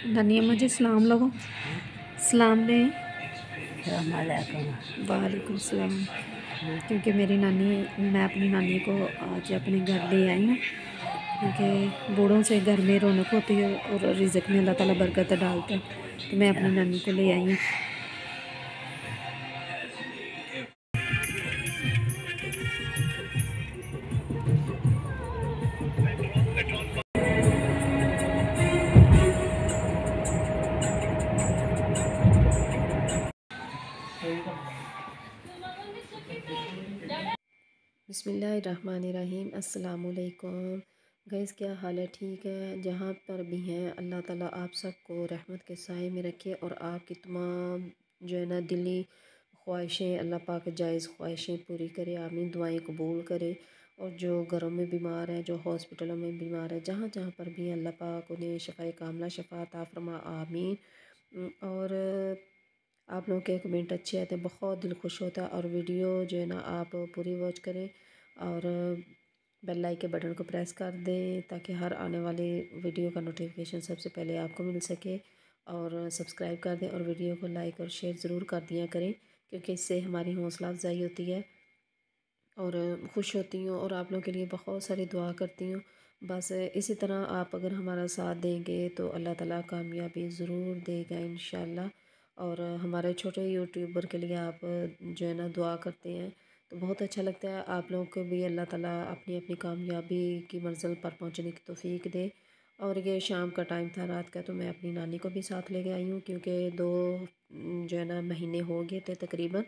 नानिया मुझे सलाम लगो, सलाम दे। वालेकुम सलाम। क्योंकि मेरी नानी, मैं अपनी नानी को आज अपने घर ले आई हूँ, क्योंकि बूढ़ों से घर में रौनक होती है और रिज़्क में अल्लाह ताला बरकत डालता है, तो मैं अपनी नानी को ले आई हूँ। बिस्मिल्लाहिर्रहमानिर्रहीम। अस्सलामुअलैकुम गाइस, क्या हाल है? ठीक है, जहाँ पर भी हैं अल्लाह ताला आप सबको रहमत के साए में रखे और आपकी तमाम जो है ना दिली ख्वाहिशें अल्लाह पाक जायज़ ख्वाहिशें पूरी करे। आमीन। दुआएं कबूल करे। और जो घरों में बीमार हैं, जो हॉस्पिटलों में बीमार है, जहाँ जहाँ पर भी अल्लाह पाक उन्हें शफ़ाए कामला शफ़ा अता फरमा। आमीन। और आप लोगों के कमेंट अच्छे आते हैं, बहुत दिल खुश होता है। और वीडियो जो है ना आप पूरी वॉच करें और बेल लाइक के बटन को प्रेस कर दें, ताकि हर आने वाली वीडियो का नोटिफिकेशन सबसे पहले आपको मिल सके। और सब्सक्राइब कर दें और वीडियो को लाइक और शेयर ज़रूर कर दिया करें, क्योंकि इससे हमारी हौसला अफजाई होती है और खुश होती हूँ और आप लोगों के लिए बहुत सारी दुआ करती हूँ। बस इसी तरह आप अगर हमारा साथ देंगे तो अल्लाह ताला कामयाबी ज़रूर देगा इंशाल्लाह। और हमारे छोटे यूट्यूबर के लिए आप जो है ना दुआ करते हैं तो बहुत अच्छा लगता है। आप लोगों को भी अल्लाह ताला अपनी अपनी कामयाबी की मंजिल पर पहुंचने की तौफीक दे। और ये शाम का टाइम था, रात का, तो मैं अपनी नानी को भी साथ लेके आई हूँ, क्योंकि 2 जो है ना महीने हो गए थे तकरीबन,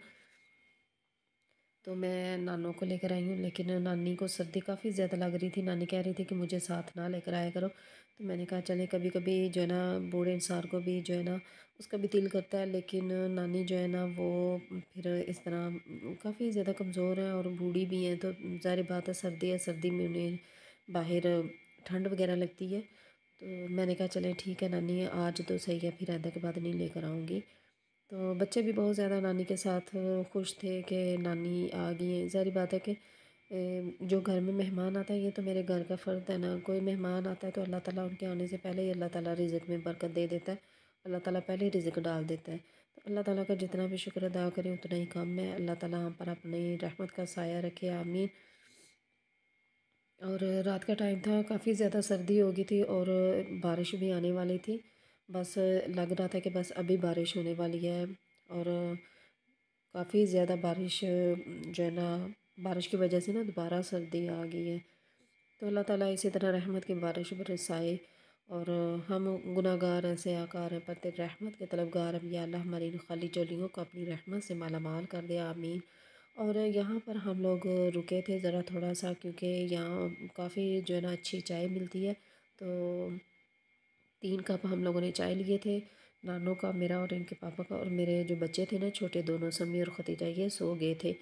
तो मैं नानों को लेकर आई हूँ। लेकिन नानी को सर्दी काफ़ी ज़्यादा लग रही थी। नानी कह रही थी कि मुझे साथ ना लेकर आया करो, तो मैंने कहा चले, कभी कभी जो है ना बूढ़े इंसान को भी जो है ना उसका भी दिल करता है। लेकिन नानी जो है ना वो फिर इस तरह काफ़ी ज़्यादा कमज़ोर है और बूढ़ी भी हैं, तो ज़ाहिर बात है सर्दी है, सर्दी में उन्हें बाहर ठंड वगैरह लगती है। तो मैंने कहा चले ठीक है नानी, आज तो सही है, फिर आधा के बाद नहीं लेकर आऊँगी। तो बच्चे भी बहुत ज़्यादा नानी के साथ खुश थे कि नानी आ गई हैं। ज़ाहिर बात है कि जो घर में मेहमान आता है, ये तो मेरे घर का फ़र्ज़ है ना। कोई मेहमान आता है तो अल्लाह ताला उनके आने से पहले ही अल्लाह ताला रिज़्क में बरकत दे देता है। अल्लाह ताला पहले ही रिज़्क डाल देता है। तो अल्लाह ताला का जितना भी शुक्र अदा करें उतना ही कम है। अल्लाह ताला हम पर अपनी रहमत का साया रखे। आमीन। और रात का टाइम था, काफ़ी ज़्यादा सर्दी हो गई थी और बारिश भी आने वाली थी। बस लग रहा था कि बस अभी बारिश होने वाली है। और काफ़ी ज़्यादा बारिश जो है ना, बारिश की वजह से ना दोबारा सर्दी आ गई है। तो अल्लाह ताला इसी तरह रहमत की बारिश बरसाए। और हम गुनाहगार हैं, सयाकार हैं, पर तेरी रहमत के तलबगार हैं। या अल्लाह हमारी इन खाली झोलियों को अपनी रहमत से माला माल कर दे। आमीन। और यहाँ पर हम लोग रुके थे ज़रा थोड़ा सा, क्योंकि यहाँ काफ़ी जो है ना अच्छी चाय मिलती है। तो 3 कप हम लोगों ने चाय लिए थे, नानों का, मेरा और इनके पापा का। और मेरे जो बच्चे थे ना छोटे, दोनों समी और खतीजा, ये सो गए थे।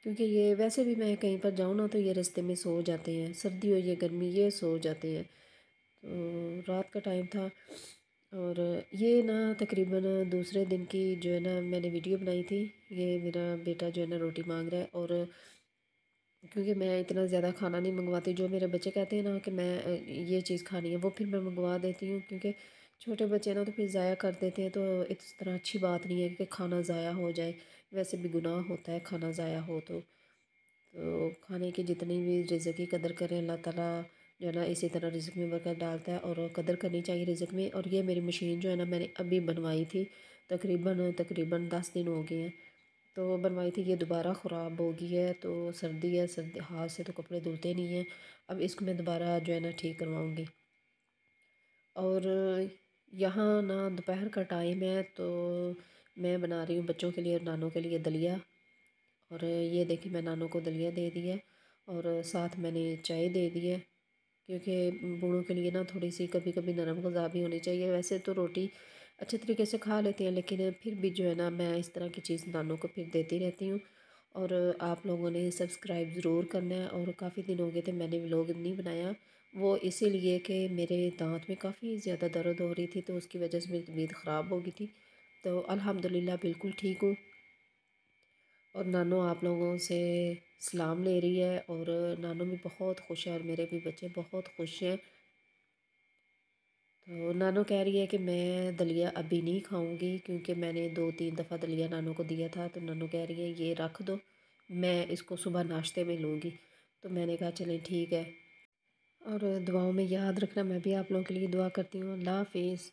क्योंकि ये वैसे भी मैं कहीं पर जाऊँ ना तो ये रास्ते में सो जाते हैं, सर्दी हो या गर्मी, ये सो जाते हैं। तो रात का टाइम था और ये ना तकरीबन दूसरे दिन की जो है ना मैंने वीडियो बनाई थी। ये मेरा बेटा जो है ना रोटी मांग रहा है, और क्योंकि मैं इतना ज़्यादा खाना नहीं मंगवाती। जो मेरे बच्चे कहते हैं ना कि मैं ये चीज़ खानी है, वो फिर मैं मंगवा देती हूँ, क्योंकि छोटे बच्चे ना तो फिर ज़ाया कर देते हैं। तो इस तरह अच्छी बात नहीं है कि खाना ज़ाया हो जाए, वैसे भी गुनाह होता है खाना ज़ाया हो तो खाने की जितनी भी रिज़्क़ की कदर करें, अल्लाह ताला जो है ना इसी तरह रिज़्क़ में बरकत डालता है और कदर करनी चाहिए रिज़्क़ में। और ये मेरी मशीन जो है ना मैंने अभी बनवाई थी, तकरीबन तकरीबन 10 दिन हो गए हैं। तो बनवाई थी, ये दोबारा ख़राब हो गई है। तो सर्दी है, सर्दी हाथ से तो कपड़े धुलते नहीं हैं। अब इसको मैं दोबारा जो है ना ठीक करवाऊँगी। और यहाँ ना दोपहर का टाइम है, तो मैं बना रही हूँ बच्चों के लिए और नानों के लिए दलिया। और ये देखिए मैं नानों को दलिया दे दिया और साथ मैंने चाय दे दी है, क्योंकि बूढ़ों के लिए ना थोड़ी सी कभी कभी नरम ग़िज़ा भी होनी चाहिए। वैसे तो रोटी अच्छे तरीके से खा लेते हैं, लेकिन फिर भी जो है ना मैं इस तरह की चीज़ नानों को फिर देती रहती हूँ। और आप लोगों ने सब्सक्राइब ज़रूर करना है। और काफ़ी दिन हो गए थे मैंने व्लॉग नहीं बनाया, वो इसीलिए कि मेरे दांत में काफ़ी ज़्यादा दर्द हो रही थी, तो उसकी वजह से मेरी तबीयत ख़राब हो गई थी। तो अल्हम्दुलिल्लाह बिल्कुल ठीक हूँ। اور نانو آپ لوگوں سے سلام لے رہی ہے، اور نانو بھی بہت خوش ہے اور میرے بھی بچے بہت خوش ہیں۔ تو نانو کہہ رہی ہے کہ میں دلیا ابھی نہیں کھاؤں گی، کیونکہ میں نے 2-3 دفعہ دلیا نانو کو دیا تھا، تو نانو کہہ رہی ہے یہ رکھ دو، میں اس کو صبح ناشتے میں لوں گی۔ تو میں نے کہا چلیں ٹھیک ہے، اور دعاؤں میں یاد رکھنا، میں بھی آپ لوگوں کے لیے دعا کرتی ہوں۔ اللہ حافظ۔